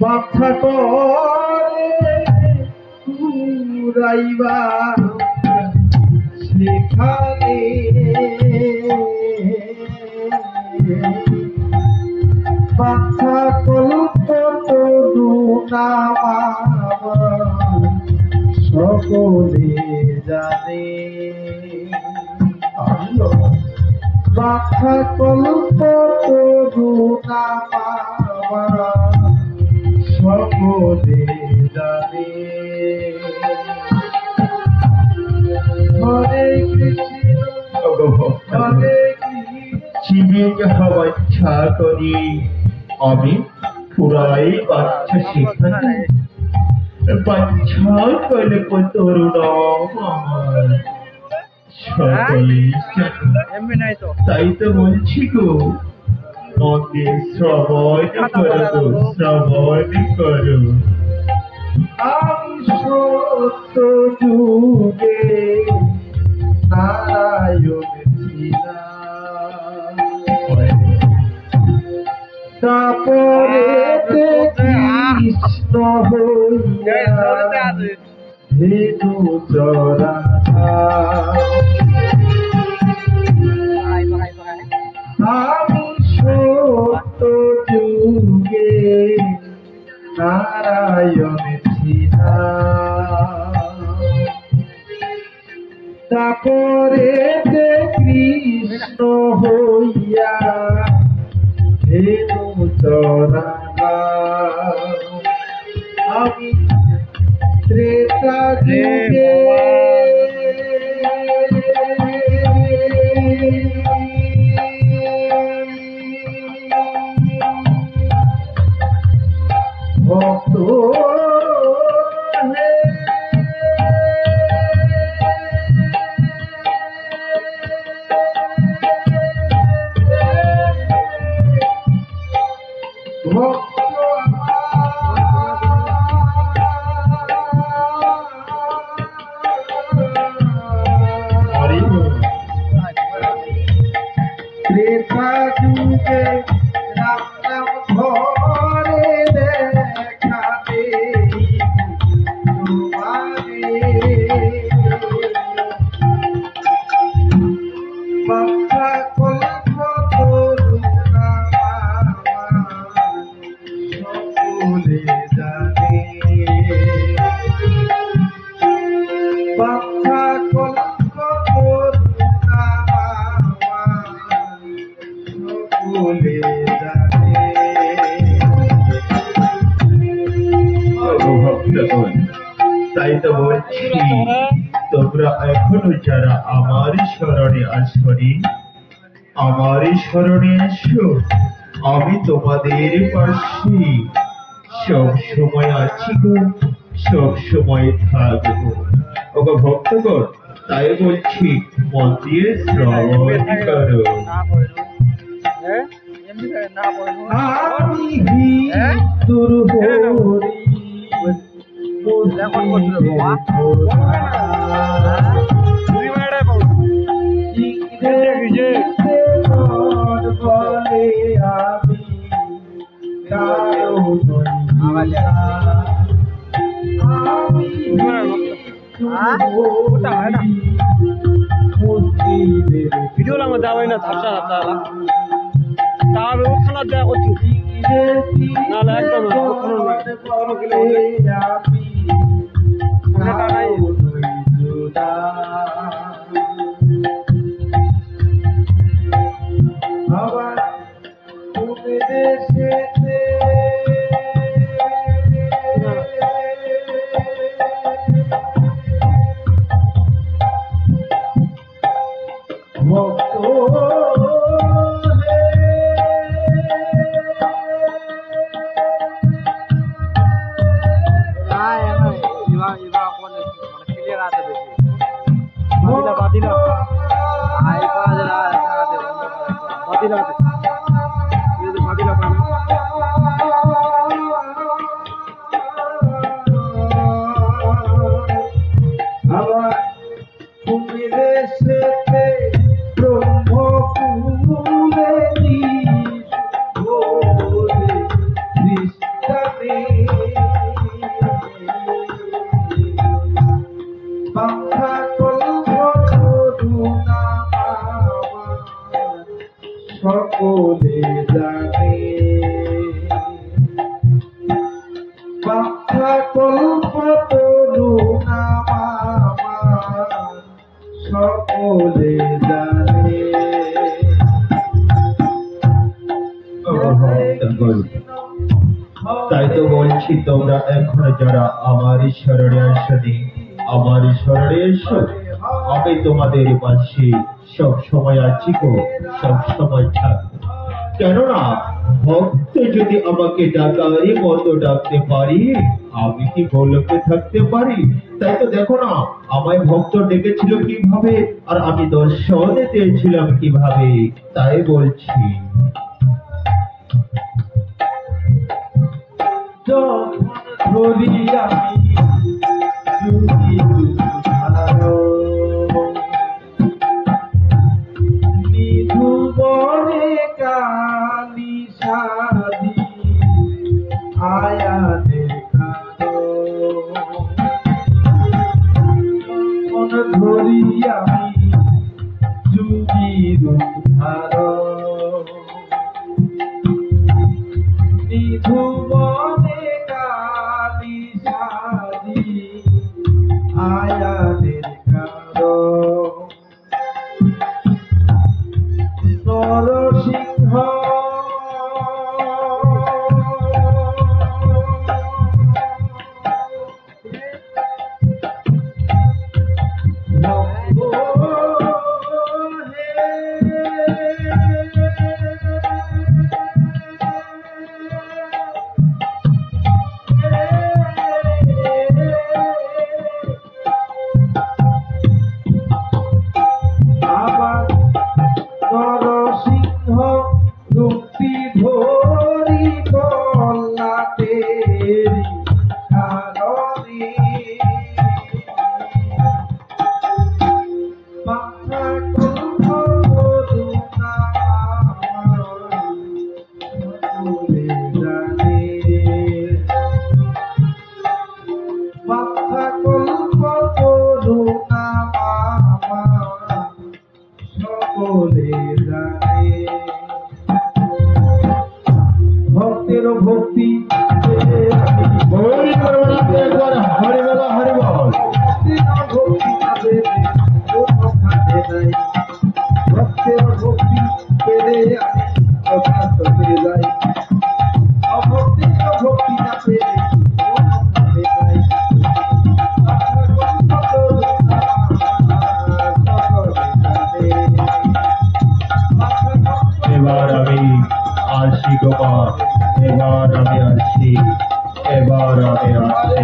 বাচ্চা করে পুরাইবা সেখানে বাচ্চা কলুত নামা সকলে জানে বাচ্চা কলুত নামা সকলে জানে হরে কৃষ্ণ হরে শিবিকে হওয়া ইচ্ছা করি আমি পুরাই বাচ্চা শিখাই বাচ্চা কলে তরুণ আমার সকলে তাই তো বলছি গো মন্দির শ্রবণ করো আমি সত্য যুগে নারায়ণ তারপরে কৃষ্ণ হইয়া ধেনু চরা আমি সত্য যুগে নারায়ণ তারপরে কৃষ্ণ হইয়া ধেনু চরা আমি ত্রেতা যুগে ভক্ত ত্রেতা যুগে রাম নাম ধরে দেখাতে তোমারে বাচ্চা কল্প তরুণা সকলে জানে বাচ্চা কল্প তরুণা সকলে জানে তাই তো বলছি তোমরা এখনো যারা আমার শরণে আসনি আমার শরণে এসো আমি তোমাদের পাশে সব সময় আছি গো সব সময় থাকবো ওগো ভক্তগণ তাই বলছি মন দিয়ে শ্রবণ করো আমি হিন্দুর হরি বলে আমি ভিডিও লাগবে যাবে না ঝাপসা ঝাপসা তার খানা দেওয়া করছি নাহলে একদম আবার দেশেতে ভক্ত আবার তুমি দেশেতে ব্রহ্মপুরে সকলে জানে বাচ্চা কল্পতরু নাম আমার সকলে জানে। তাই তো বলছি তোমরা এখন যারা আমার শরণে আসনি আমার শরণে এসো, আমি তোমাদের পাশে সব সময় আছি গো, সব সময় থাকবো। কেননা ভক্ত যদি আমাকে ডাকারি মতো ডাকতে পারি, আমি কি গোলকে থাকতে পারি? তাই তো দেখো না আমায় ভক্ত ডেকেছিল কিভাবে, আর আমি দর্শন দিয়েছিলাম কিভাবে। তাই বলছি যখন ধরি আমি যদি ভালো নিধু বরে কালি সাদি আয়াদের কালো যখন ধরি আমি যদি ভালো নিধু বরে কালি সাদি আয়াদের কালো নরসিংহ আবার নরসিংহ রূপটি ধরি বল্লাতের কারণে মাথা কল্প করুণা সকলে জানে মাথা কল্প করুণা সকলে জানে ভক্তের ভক্তি হরি বল হরি বল ভক্তি পাবে কোনো খাতে নাই ভক্তের ভক্তি পেলে আমি অভ্যস্ত হয়ে যাই অভক্তের ভক্তি না পেলে কোনো খাতে নাই এবার আমি আসি গোপাল, এবার আমি আসি, এবার আমি আসি।